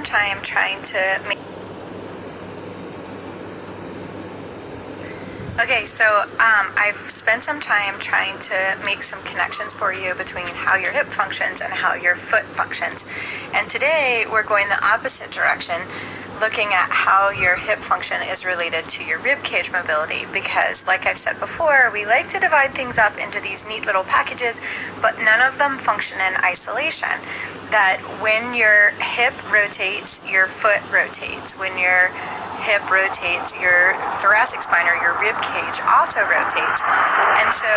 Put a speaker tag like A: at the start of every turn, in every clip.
A: time trying to make... Okay, so I've spent some time trying to make some connections for you between how your hip functions and how your foot functions. And today we're going the opposite direction, looking at how your hip function is related to your rib cage mobility, because like I've said before, we like to divide things up into these neat little packages, but none of them function in isolation. That when your hip rotates, your foot rotates. When your hip rotates, your thoracic spine or your rib cage also rotates. And so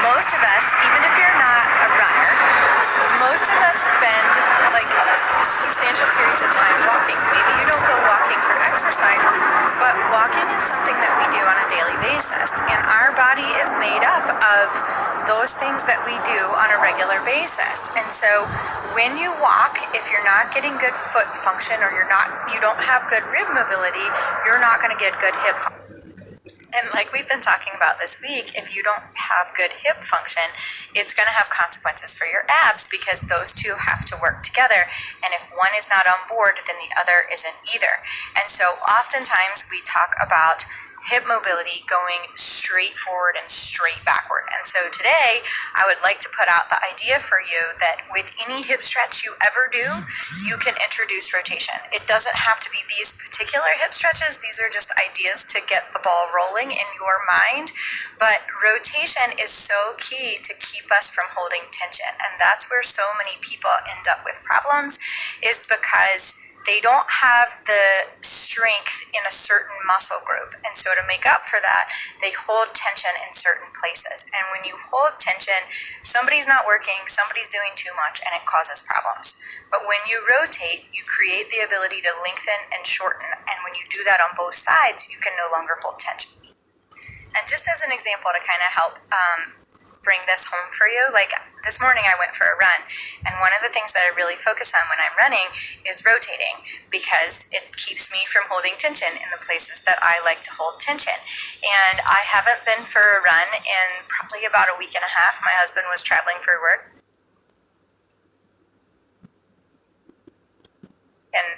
A: most of us, even if you're not a runner, most of us spend like substantial periods of time walking. Maybe you don't go walking for exercise, but walking is something that we do on a daily basis. And our body is made up of those things that we do on a regular basis. And so when you walk, if you're not getting good foot function or you don't have good rib mobility, you're not going to get good hip function. And like we've been talking about this week, if you don't have good hip function, it's going to have consequences for your abs, because those two have to work together. And if one is not on board, then the other isn't either. And so oftentimes we talk about hip mobility going straight forward and straight backward. And so today I would like to put out the idea for you that with any hip stretch you ever do, you can introduce rotation. It doesn't have to be these particular hip stretches. These are just ideas to get the ball rolling in your mind. But rotation is so key to keep us from holding tension. And that's where so many people end up with problems, is because they don't have the strength in a certain muscle group. And so to make up for that, they hold tension in certain places. And when you hold tension, somebody's not working, somebody's doing too much, and it causes problems. But when you rotate, you create the ability to lengthen and shorten. And when you do that on both sides, you can no longer hold tension. And just as an example to kind of help bring this home for you, like this morning I went for a run, and one of the things that I really focus on when I'm running is rotating, because it keeps me from holding tension in the places that I like to hold tension. And I haven't been for a run in probably about a week and a half. My husband was traveling for work, and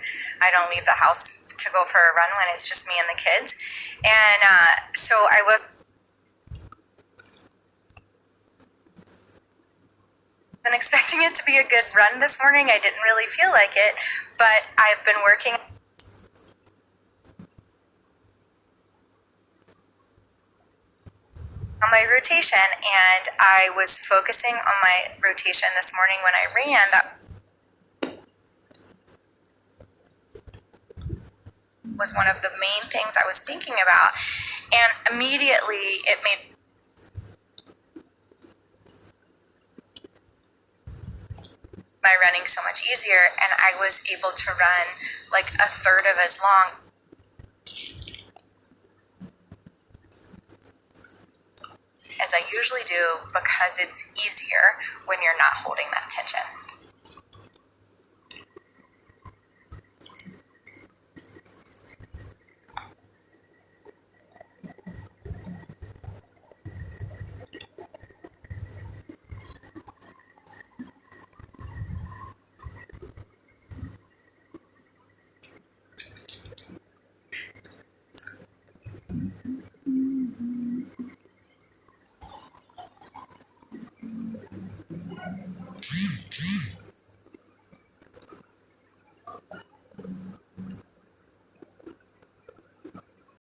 A: I don't leave the house to go for a run when it's just me and the kids. And so I wasn't expecting it to be a good run this morning. I didn't really feel like it, but I've been working on my rotation, and I was focusing on my rotation this morning when I ran. That was one of the main things I was thinking about, and immediately it made my running so much easier, and I was able to run like a third of as long as I usually do, because it's easier when you're not holding that tension.